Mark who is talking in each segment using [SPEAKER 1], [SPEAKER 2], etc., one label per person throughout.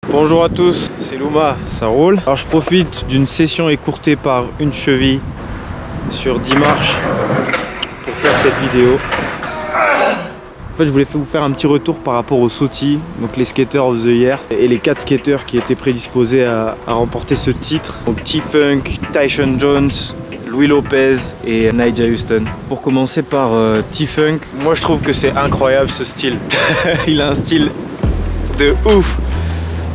[SPEAKER 1] Bonjour à tous, c'est Luma, ça roule. Alors je profite d'une session écourtée par une cheville sur 10 marches pour faire cette vidéo. En fait, je voulais vous faire un petit retour par rapport aux SOTY, donc les Skaters of the Year, et les 4 skateurs qui étaient prédisposés à remporter ce titre. Donc T-Funk, Tyson Jones, Louis Lopez et Nyjah Huston. Pour commencer par T-Funk, moi je trouve que c'est incroyable ce style. Il a un style de ouf.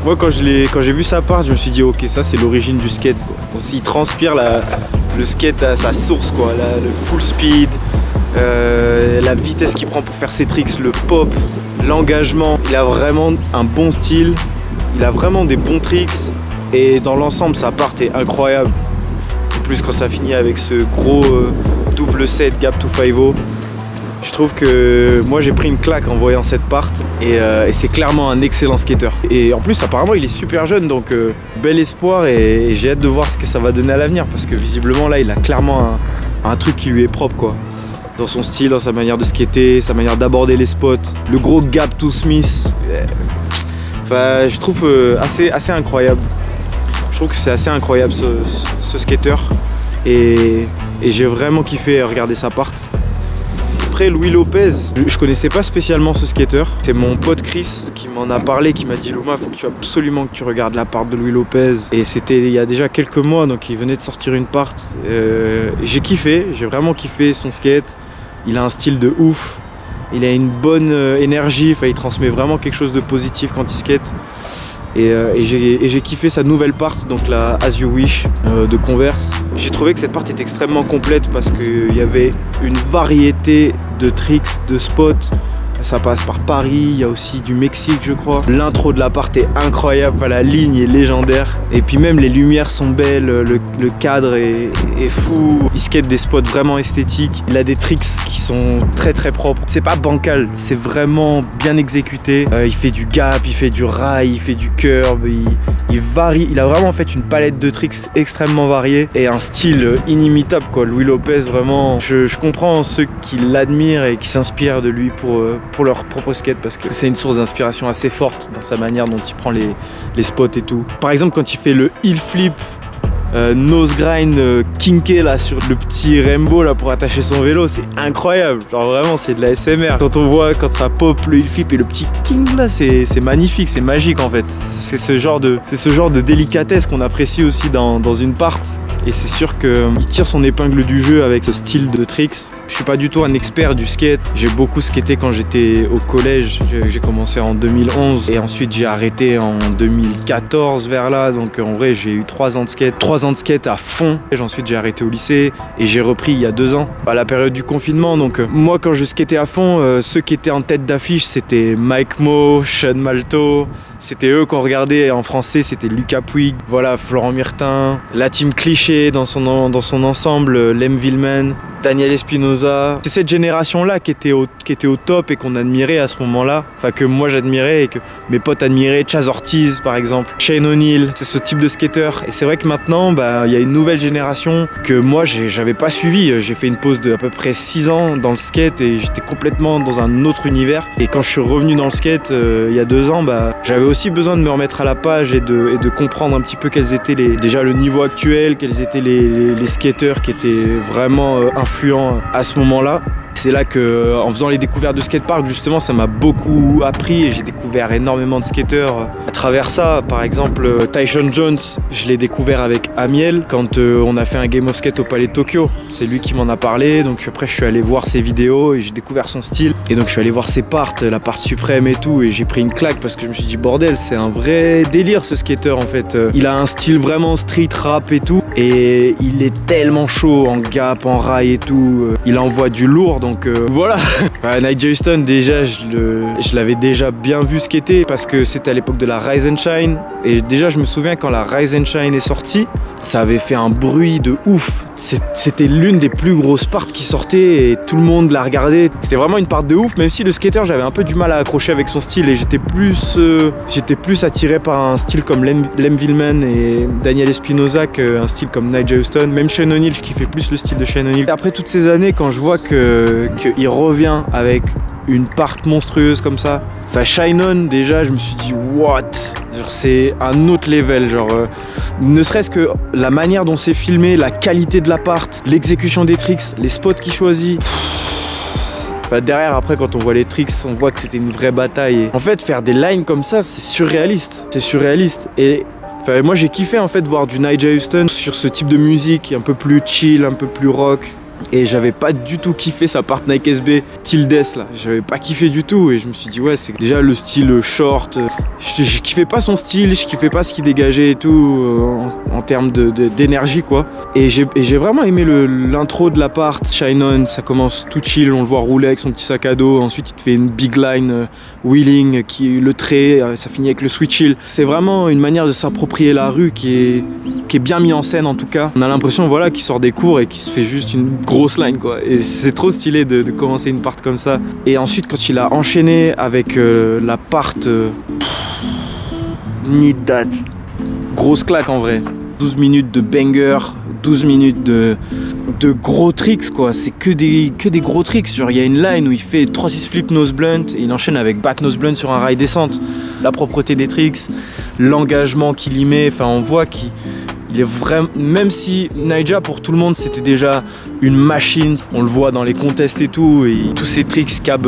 [SPEAKER 1] Moi quand j'ai vu sa part, je me suis dit ok, ça c'est l'origine du skate quoi. Il transpire le skate à sa source quoi, le full speed, la vitesse qu'il prend pour faire ses tricks, le pop, l'engagement. Il a vraiment un bon style, il a vraiment des bons tricks et dans l'ensemble sa part est incroyable. En plus quand ça finit avec ce gros double set gap to 5-0, je trouve que moi j'ai pris une claque en voyant cette part et c'est clairement un excellent skater. Et en plus apparemment il est super jeune, donc bel espoir et j'ai hâte de voir ce que ça va donner à l'avenir parce que visiblement là il a clairement un truc qui lui est propre quoi. Dans son style, dans sa manière de skater, sa manière d'aborder les spots, le gros gap to Smith. Enfin je trouve assez incroyable. Je trouve que c'est assez incroyable ce skater et j'ai vraiment kiffé regarder sa part. Après Louis Lopez, je connaissais pas spécialement ce skater. C'est mon pote Chris qui m'en a parlé, qui m'a dit Luma, faut que tu absolument que tu regardes la part de Louis Lopez. Et c'était il y a déjà quelques mois, donc il venait de sortir une part. J'ai kiffé, j'ai vraiment kiffé son skate. Il a un style de ouf, il a une bonne énergie, enfin, il transmet vraiment quelque chose de positif quand il skate. Et j'ai kiffé sa nouvelle part, donc la As You Wish de Converse. J'ai trouvé que cette part était extrêmement complète parce qu'il y avait une variété de tricks, de spots. Ça passe par Paris, il y a aussi du Mexique je crois. L'intro de la part est incroyable, enfin, la ligne est légendaire. Et puis même les lumières sont belles, le cadre est fou. Il skate des spots vraiment esthétiques. Il a des tricks qui sont très propres. C'est pas bancal, c'est vraiment bien exécuté. Il fait du gap, il fait du rail, il fait du curb, il varie. Il a vraiment fait une palette de tricks extrêmement variée et un style inimitable quoi. Louis Lopez vraiment, je comprends ceux qui l'admirent et qui s'inspirent de lui pour leur propre skate parce que c'est une source d'inspiration assez forte dans sa manière dont il prend les spots et tout. Par exemple quand il fait le heel flip nose grind kinké là sur le petit Rainbow là pour attacher son vélo, c'est incroyable, genre vraiment c'est de la SMR. Quand on voit quand ça pop le heel flip et le petit king là, c'est magnifique, c'est magique en fait. C'est ce genre de délicatesse qu'on apprécie aussi dans une part. Et c'est sûr qu'il tire son épingle du jeu avec ce style de tricks. Je suis pas du tout un expert du skate. J'ai beaucoup skaté quand j'étais au collège. J'ai commencé en 2011 et ensuite j'ai arrêté en 2014 vers là. Donc en vrai j'ai eu 3 ans de skate. 3 ans de skate à fond. Et ensuite j'ai arrêté au lycée et j'ai repris il y a 2 ans à la période du confinement. Donc moi quand je skatais à fond, ceux qui étaient en tête d'affiche c'était Mike Mo, Sean Malto. C'était eux qu'on regardait en français, c'était Lucas Puig, voilà, Florent Murtin, la team Cliché dans son ensemble, Lem Villman, Daniel Espinosa. C'est cette génération-là qui était au top et qu'on admirait à ce moment-là. Enfin que moi j'admirais et que mes potes admiraient. Chaz Ortiz par exemple, Shane O'Neill, c'est ce type de skater. Et c'est vrai que maintenant, il y a une nouvelle génération que moi j'avais pas suivi. J'ai fait une pause de à peu près 6 ans dans le skate et j'étais complètement dans un autre univers. Et quand je suis revenu dans le skate il y a 2 ans, j'avais aussi besoin de me remettre à la page et de comprendre un petit peu quels étaient déjà le niveau actuel, quels étaient les skateurs qui étaient vraiment influents à ce moment-là. C'est là que, en faisant les découvertes de skatepark, justement, ça m'a beaucoup appris et j'ai découvert énormément de skateurs à travers ça. Par exemple, Tyson Jones, je l'ai découvert avec Amiel quand on a fait un Game of Skate au Palais de Tokyo. C'est lui qui m'en a parlé, donc après je suis allé voir ses vidéos et j'ai découvert son style. Et donc je suis allé voir ses parts, la part suprême et tout, et j'ai pris une claque parce que je me suis dit bordel, c'est un vrai délire ce skater en fait. Il a un style vraiment street rap et tout, et il est tellement chaud en gap, en rail et tout. Il envoie du lourd. Donc voilà. Nyjah Huston, déjà je l'avais déjà bien vu skater parce que c'était à l'époque de la Rise and Shine. Et déjà je me souviens quand la Rise and Shine est sortie, ça avait fait un bruit de ouf. C'était l'une des plus grosses parts qui sortait et tout le monde la regardait. C'était vraiment une part de ouf, même si le skater j'avais un peu du mal à accrocher avec son style et j'étais plus attiré par un style comme Lem Villman et Daniel Espinosa qu'un style comme Nyjah Huston. Même Shane O'Neill, je kiffais plus le style de Shane O'Neill. Après toutes ces années, quand je vois qu'il revient avec une part monstrueuse comme ça, Enfin, Shine On, déjà, je me suis dit, what? C'est un autre level, genre, ne serait-ce que la manière dont c'est filmé, la qualité de l'appart, l'exécution des tricks, les spots qu'il choisit. Enfin, derrière, après, quand on voit les tricks, on voit que c'était une vraie bataille. Et en fait, faire des lines comme ça, c'est surréaliste. C'est surréaliste. Et enfin, moi, j'ai kiffé en fait voir du Nyjah Huston sur ce type de musique, un peu plus chill, un peu plus rock. Et j'avais pas du tout kiffé sa part Nike SB Tildes là, j'avais pas kiffé du tout et je me suis dit ouais c'est déjà le style short, je kiffais pas son style, je kiffais pas ce qu'il dégageait et tout en termes d'énergie quoi. Et j'ai vraiment aimé l'intro de la part Shine On, ça commence tout chill, on le voit rouler avec son petit sac à dos, ensuite il te fait une big line wheeling, le trait, ça finit avec le sweet chill. C'est vraiment une manière de s'approprier la rue qui est bien mis en scène en tout cas. On a l'impression voilà qu'il sort des cours et qu'il se fait juste une grosse line quoi. Et c'est trop stylé de commencer une part comme ça. Et ensuite quand il a enchaîné avec la part Need That, grosse claque en vrai. 12 minutes de banger, 12 minutes de gros tricks quoi, c'est que des gros tricks. Genre il y a une line où il fait 3-6 flip nose blunt et il enchaîne avec back nose blunt sur un rail descente. La propreté des tricks, l'engagement qu'il y met, enfin on voit qu'il est vraiment, même si Nyjah pour tout le monde c'était déjà une machine, on le voit dans les contests et tout, et tous ces tricks cab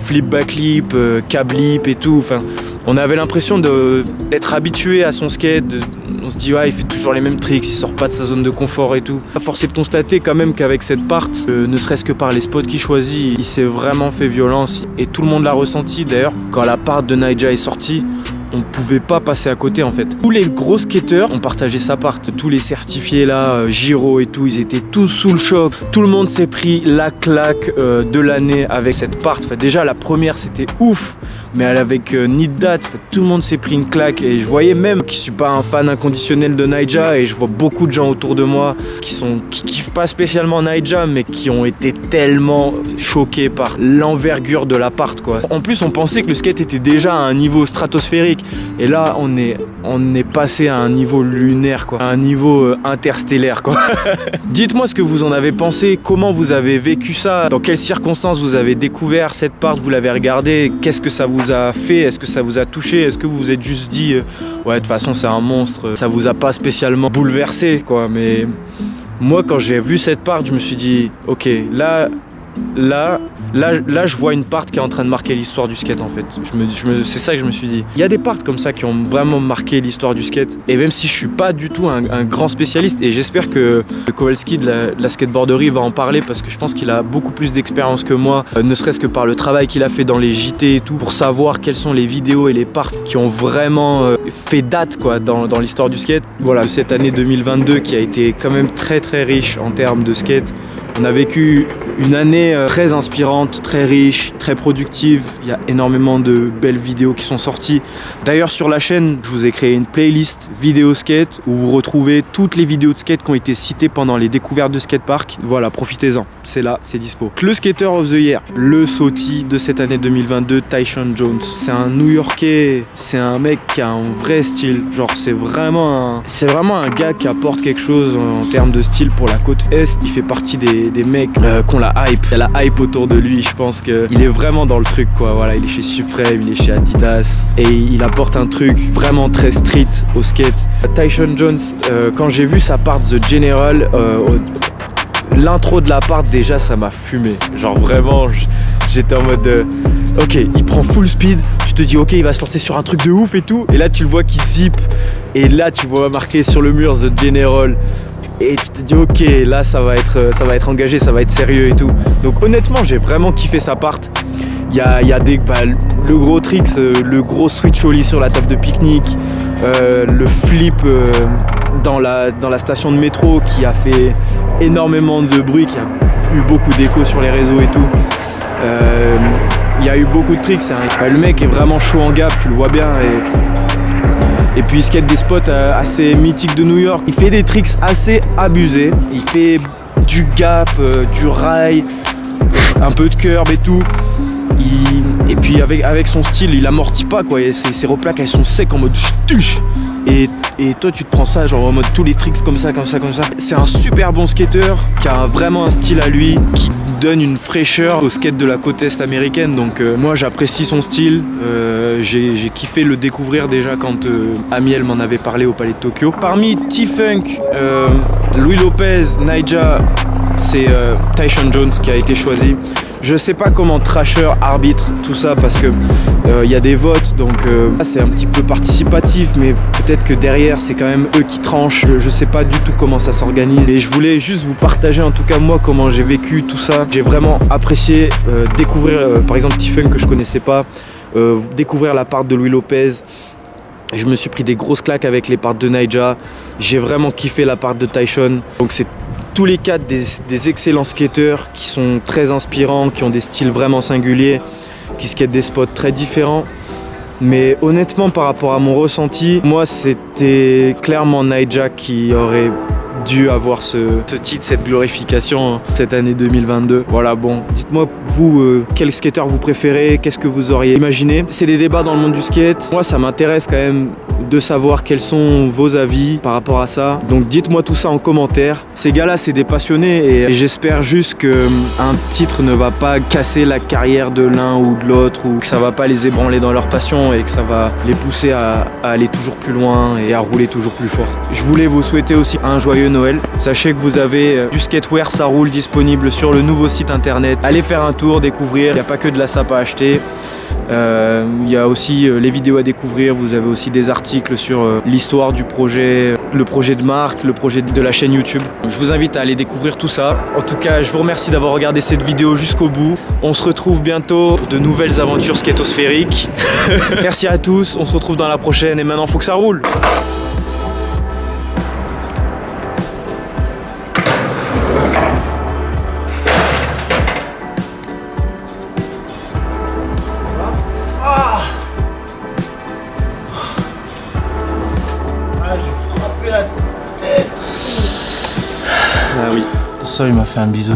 [SPEAKER 1] flip back lip, cab lip et tout, enfin on avait l'impression d'être habitué à son skate, on se dit ouais il fait toujours les mêmes tricks, il sort pas de sa zone de confort et tout. Force est de constater quand même qu'avec cette part, ne serait-ce que par les spots qu'il choisit, il s'est vraiment fait violence et tout le monde l'a ressenti d'ailleurs. Quand la part de Nyjah est sortie, on pouvait pas passer à côté en fait. Tous les gros skateurs ont partagé sa part, tous les certifiés là, Giro et tout, ils étaient tous sous le choc. Tout le monde s'est pris la claque de l'année avec cette part. Enfin, déjà la première c'était ouf, mais avec Need That, tout le monde s'est pris une claque et je voyais même que je suis pas un fan inconditionnel de Nyjah et je vois beaucoup de gens autour de moi qui kiffent pas spécialement Nyjah mais qui ont été tellement choqués par l'envergure de la part quoi. En plus on pensait que le skate était déjà à un niveau stratosphérique. Et là on est passé à un niveau lunaire quoi, à un niveau interstellaire quoi. Dites-moi ce que vous en avez pensé, comment vous avez vécu ça, dans quelles circonstances vous avez découvert cette part, vous l'avez regardé, qu'est-ce que ça vous a fait, est-ce que ça vous a touché, est-ce que vous vous êtes juste dit ouais de toute façon c'est un monstre, ça vous a pas spécialement bouleversé quoi. Mais moi quand j'ai vu cette part je me suis dit ok là je vois une part qui est en train de marquer l'histoire du skate en fait. C'est ça que je me suis dit. Il y a des parts comme ça qui ont vraiment marqué l'histoire du skate. Et même si je suis pas du tout un grand spécialiste, et j'espère que Kowalski de la skateboarderie va en parler parce que je pense qu'il a beaucoup plus d'expérience que moi, ne serait-ce que par le travail qu'il a fait dans les JT et tout, pour savoir quelles sont les vidéos et les parts qui ont vraiment fait date quoi dans l'histoire du skate. Voilà, cette année 2022 qui a été quand même très très riche en termes de skate. On a vécu une année très inspirante, très riche, très productive. Il y a énormément de belles vidéos qui sont sorties. D'ailleurs sur la chaîne, je vous ai créé une playlist vidéo skate où vous retrouvez toutes les vidéos de skate qui ont été citées pendant les découvertes de skatepark. Voilà, profitez-en, c'est là, c'est dispo. Le Skater of the Year, le SOTY de cette année 2022, Tyshon Jones. C'est un New-Yorkais, c'est un mec qui a un vrai style. Genre c'est vraiment un gars qui apporte quelque chose en termes de style pour la côte Est. Il fait partie des mecs qui ont la hype. Il y a la hype autour de lui, je pense qu'il est vraiment dans le truc quoi. Voilà, il est chez Supreme, il est chez Adidas et il apporte un truc vraiment très street au skate. Tyshon Jones, quand j'ai vu sa part The General, l'intro de la part déjà ça m'a fumé. Genre vraiment j'étais en mode ok, il prend full speed, tu te dis ok il va se lancer sur un truc de ouf et tout, et là tu le vois qui zip et là tu vois marqué sur le mur The General. Et tu te dis ok là ça va être engagé, ça va être sérieux et tout. Donc honnêtement j'ai vraiment kiffé sa part. Il y a le gros tricks, le gros switch ollie sur la table de pique-nique, le flip dans la station de métro qui a fait énormément de bruit, qui a eu beaucoup d'écho sur les réseaux et tout. Il y a eu beaucoup de tricks, le mec est vraiment chaud en gap, tu le vois bien. Et puis il skate des spots assez mythiques de New York. Il fait des tricks assez abusés. Il fait du gap, du rail, un peu de curb et tout. Et puis avec son style, il amortit pas quoi. Ses replaques elles sont secs en mode ch'tuch. Et toi tu te prends ça genre en mode tous les tricks comme ça. C'est un super bon skater qui a vraiment un style à lui, qui donne une fraîcheur au skate de la côte est américaine. Donc moi j'apprécie son style, j'ai kiffé le découvrir déjà quand Amiel m'en avait parlé au Palais de Tokyo. Parmi T-Funk, Louis Lopez, Nyjah, c'est Tyshon Jones qui a été choisi. Je sais pas comment Thrasher arbitre tout ça parce que y a des votes, donc c'est un petit peu participatif, mais peut-être que derrière c'est quand même eux qui tranchent. Je sais pas du tout comment ça s'organise et je voulais juste vous partager en tout cas moi comment j'ai vécu tout ça. J'ai vraiment apprécié découvrir par exemple T-Funk que je connaissais pas, découvrir la part de Louis Lopez. Je me suis pris des grosses claques avec les parts de Nyjah. J'ai vraiment kiffé la part de Tyshon. Donc c'est tous les quatre des excellents skateurs qui sont très inspirants, qui ont des styles vraiment singuliers, qui skatent des spots très différents. Mais honnêtement, par rapport à mon ressenti, moi c'était clairement Nyjah qui aurait dû avoir ce titre, cette glorification cette année 2022. Voilà, bon, dites-moi vous, quel skateur vous préférez, qu'est-ce que vous auriez imaginé? C'est des débats dans le monde du skate. Moi ça m'intéresse quand même de savoir quels sont vos avis par rapport à ça. Donc dites-moi tout ça en commentaire. Ces gars-là, c'est des passionnés et j'espère juste qu'un titre ne va pas casser la carrière de l'un ou de l'autre, ou que ça va pas les ébranler dans leur passion et que ça va les pousser à aller toujours plus loin et à rouler toujours plus fort. Je voulais vous souhaiter aussi un joyeux Noël. Sachez que vous avez du skatewear ça roule disponible sur le nouveau site internet. Allez faire un tour, découvrir. Il n'y a pas que de la sape à acheter. Il y a aussi les vidéos à découvrir, vous avez aussi des articles sur l'histoire du projet, le projet de marque, le projet de la chaîne YouTube. Je vous invite à aller découvrir tout ça. En tout cas, je vous remercie d'avoir regardé cette vidéo jusqu'au bout. On se retrouve bientôt pour de nouvelles aventures skatosphériques. Merci à tous, on se retrouve dans la prochaine et maintenant faut que ça roule.
[SPEAKER 2] Ah oui. Ça, il m'a fait un bisou.